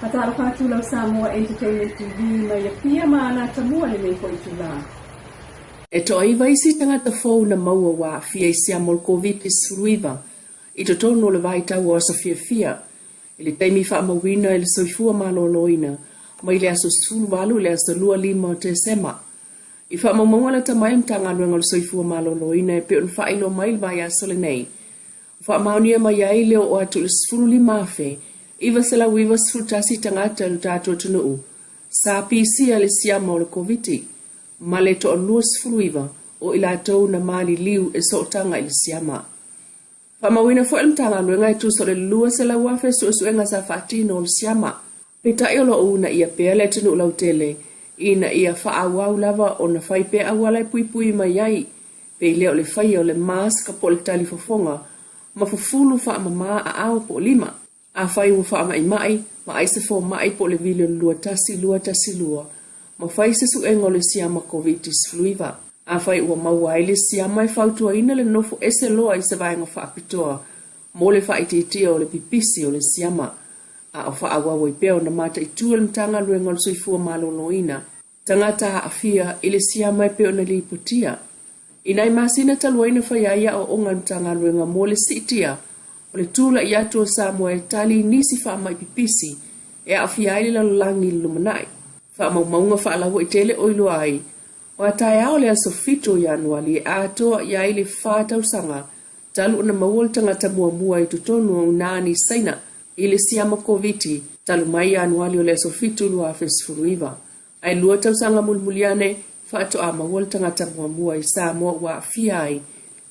Katarapatu lau Samoa Entertainment TV mai pia maana tamua le mei ko itula. E toi vaisi tangata fau na maua wa fia isia mol COVID-19 i to tono le vai tau o sa fia. Ili taimi wha mawina ili soifua maloloina mai le aso sulu walu le aso lua lima o te sema. I wha mawangala ta mai mtanga luenga le soifua maloloina e peon wha ilo mai vai aso le nei. Wha maunia mai ai leo o atu le sfuru lima afe iwa sela wiwa sfrutasi tangata lu tato tunuu. Sa pisia le siama o le COVID-19. Male to lua sfruiva o ila tau na mali liu e so tanga ili siama. Whamawina fo mtanga luenga e tu so le lua se la wafe su enga sa fatino o siama. Peta iolo una ia pea le tunu lau tele, ina ia faa wau lava o na fai pea awala e pui pui mai ai. Pe leo le fai o le maska po le tali fofonga, ma fufulu faa mama a au po lima. A fai u faa mai, ma aise fo mai po le vile lua tasi lua. Ma fai se su engo le siama COVID-19. A fai ua maua ai le siama e fautua ina le nofo ese loa i se vaenga whaapitoa. Mo le fai titia o le pipisi o le siama. A o faa wawa i peo na mata i tua le mtanga luenga le soifua malolo ina. Tangata a fia i le siama e peo na li ipotia. Ina i masina taluaina fai aia o onga mtanga luenga mo le sitia. O le tula i atu o Samoa e tali nisi faa mai pipisi. E a fia ai le lalangi lumanai. Fa maunga fa lawo i tele oilo ai. O atai ao le aso fito Januari e atoa i ai le whātau sanga. Talu na mawol tangata mua i tutonu o nani saina i le siama COVID-19. Talu mai Januari o le aso fito lua fesfuruiva. Ai lua tau sanga mulmuliane whāto a mawol tangata mua i Samoa wa fiai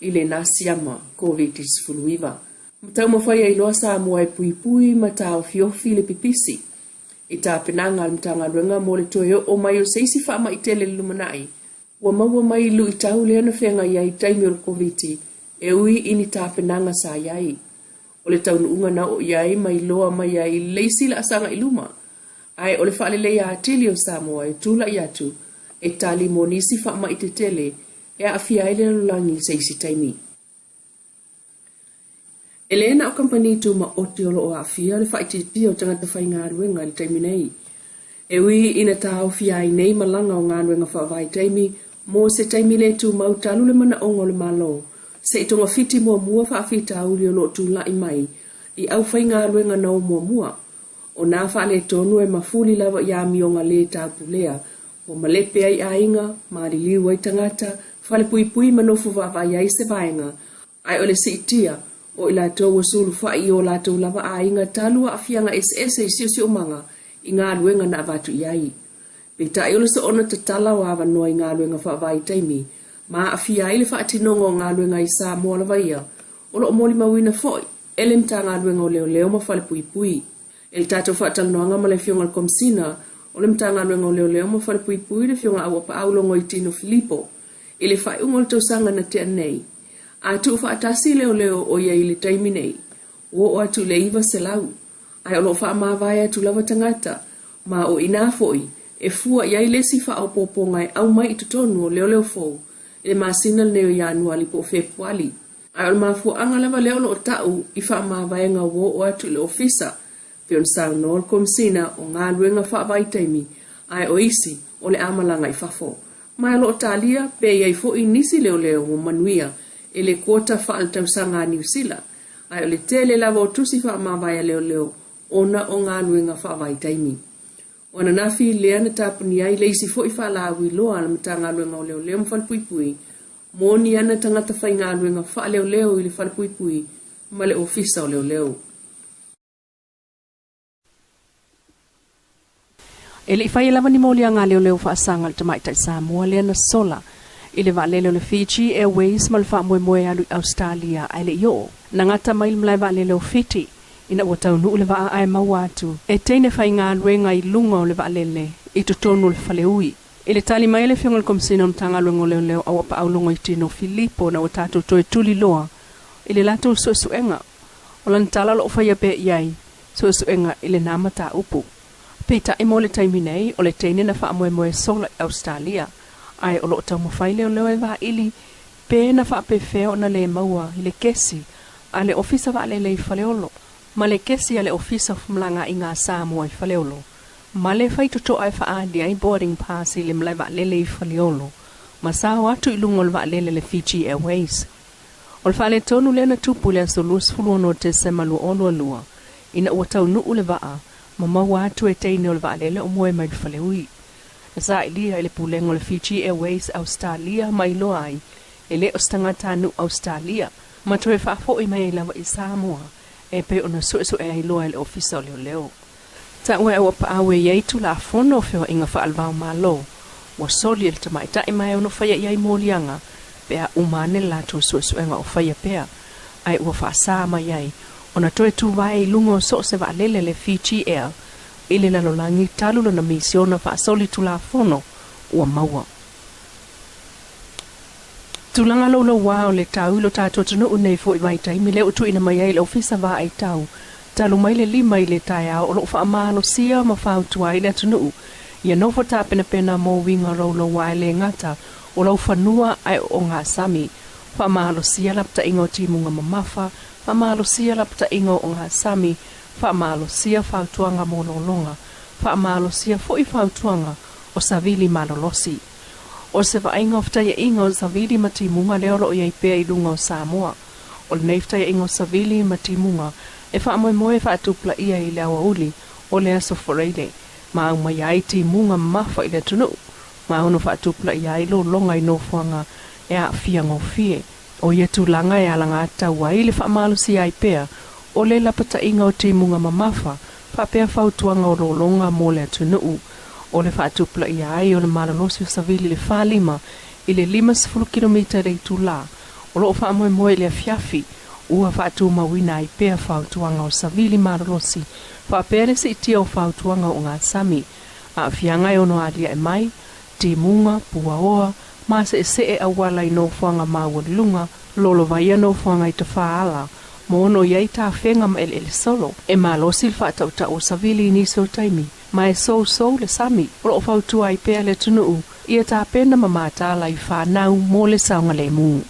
i le na siama COVID-19 furuiva. Matau mawhai ai loa Samoa e pui matao fiofi le pipisi. I tā penanga al mtanga luenga mo le toyo o mai o seisi wha mai tele lumanai. Wa maua mai lu i tau leana whenga iai taimi o COVID-19 e ui ini tā penanga sa iai. O le taunu unga na o iai mai loa mai iai leisi la asanga i luma. Ai o le wha lelei a atili o Samoa e tula i atu e tali mo nisi wha mai te tele e a fiai le lulangi seisi taimi. Elena o kampani tu ma otiolo o afia le whaititi o tangata whai ngā ruenga li taimi nei. E ui ina tāo fiai nei malanga o ngā ruenga whawai taimi, mo se taimi le tu mau talu le mana ongo le malo. Se itonga fiti mua whaafita uli o lo tu lai mai, i au whai ngā ruenga na o mua. O nā wha le tonu e mafuli lava i ami o ngā le tāpu lea, o malepe ai ainga, maari liu ai tangata, whale pui manofu wawai ai se vaenga, ai ole se itia, o ila tau wa sulu whai o la tau lava a inga talua a fianga SS i sio manga i ngā luenga na avatu iai. Peta i ole se ona te tala o awa noa i ngā luenga whawai taimi, ma a fia ile wha atinonga o ngā luenga i Samoa lava ia, o lo moli mawina foi, ele mta ngā luenga o leo ma whale pui. El tato wha atalanoanga ma le fionga al komsina, o le mta ngā luenga o leo ma whale pui le fionga awa pa aulongo i Tino Filipo, ile whai ungol tau sanga na tea nei. A tu wha atasi leo o ia ili taimi nei. O atu le iwa se lau. Ai o lo wha mawai atu lava tangata. Ma o ina foi. E fua iai lesi wha au popongai au mai i tutonu o leo fou. Ele masina leo Januari po Februari. Ai o mafua anga lava leo lo tau i wha mawai nga o atu le ofisa. Pion sao nol komsina o ngā luenga wha vai taimi. Ai o isi o le amalanga i whafo. Mai lo talia pe iai fo i nisi leo o manuia. Ele kota whaal tau sanga New Zealand. Ai o le tele lava o tusi wha mawai leo, ona o ngā luenga wha vai taimi. Ona nafi lea na tapuni ai leisi fo i wha lawi loa ala mta ngā luenga o leo mwhal pui. Moni ana tangata whai ngā luenga wha leo i le whal pui, ma le ofisa o leo. Ele i whai lava ni moli a ngā leo wha asanga le tamaita i Samoa lea na sola. Ile va lelo le Fiji Airways mal fa moe alu Australia ile yo nangata mail mlai va lelo fiti ina wata nu le va ai mawatu e tene fa inga luenga i lunga le va lele i totonu le faleui ile tali mai le fiongol komsina mtanga luengo leo awa pa aulongo i Tino Filipo na watato toe tuli loa ile lato suenga olan tala lo fa yape yai suenga ile namata upu peta imole taiminei ole tene na fa moe sola Australia ai o lo tau mawhai leo e wa ili pēna wha pe feo na le maua i le kesi a le ofisa wa le whaleolo Male kesi ale ofisa fumlanga inga Samoa I whaleolo. Male whaitoto ai whaadi ai boarding pass I le mlai wa lele I whaleolo. Masao atu ilungol wa lele le Fiji Airways. Ol whale tonu lena tupu le asolus fuluono te semalu olua lua. Ina ua tau nuu le waa, mamaua atu e teine ol wa lele o moe mai whale ui. Sa ilia ele pulengo le Fiji Airways Australia mai loa ai. Ele o stangata nu Australia. Matoe whaafo I mai lawa I Samoa. E pe ona su e ai loa ele ofisa o leo. Ta ue ua paawe iei tu la fono feo inga whaalvao malo. Wa soli ele tamaita I mai ono whaia iei molianga. Pea umane la tu su enga o whaia pea. Ai ua whaasa mai iei. Ona toe tu vai lungo so se wa lele le Fiji Air. Ile la lolangi talu na misiona whaasoli tu la fono. Ua maua. Tulanga lolo wao le tau lo tato tunu unei fo I mai taimi le utu ina mai ai le ofisa wa ai tau. Talu mai le lima I le tai au o lo wha amalo sia ma whau tua I le tunu. Ia nofo ta pena mo winga rolo wa le ngata o lau whanua ai o ngā sami. Wha amalo sia lapta ingo timunga mamafa, wha amalo sia lapta ingo o ngā sami, wha amalo sia whau tuanga mo lolonga, wha amalo sia fo I whau tuanga o sa Vili malolosi. O se vainga o ftai ingo sa Vili matimunga leolo I pea I lunga o Samoa. O le nei ftai ingo sa Vili matimunga e wha moe wha atupla ia I le awa uli o le aso foreile. Ma au mai ai timunga mafa I le tunu. Ma ono wha atupla ia I lo longa I no fuanga e a fia ngō fie. O ia tūlanga e alanga ataua I le wha malusi ai pea o le lapata inga o timunga mamafa wha pea whautuanga o lo longa mo le tunu. O le whaatupla I ai o le malalosi o sa Vili le whalima I le 5 kilometer rei tūla. O lo wha moe le fiafi ua whaatu mawina I pea whautuanga o sa Vili malalosi. Wha pere se itia o whautuanga o ngā sami. A fianga ono alia e mai, timunga, puaoa, ma se e awala I no whanga mawalunga, lolo vaia no whanga I te whaala. Mo ono iei tā whenga ma ele solo. E malosi le whaatauta o sa Vili ni so taimi. Ma e so le sami, o o whautua I pea le tunuu, ia tā pena mamata lai whanau mo le saunga le mū.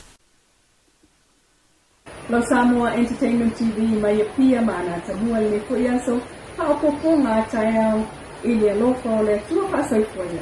Lo Samoa Entertainment TV mai pia mana tamua le fo yaso, ha o poponga tai au, ili alofa o le tua pasai fo ia.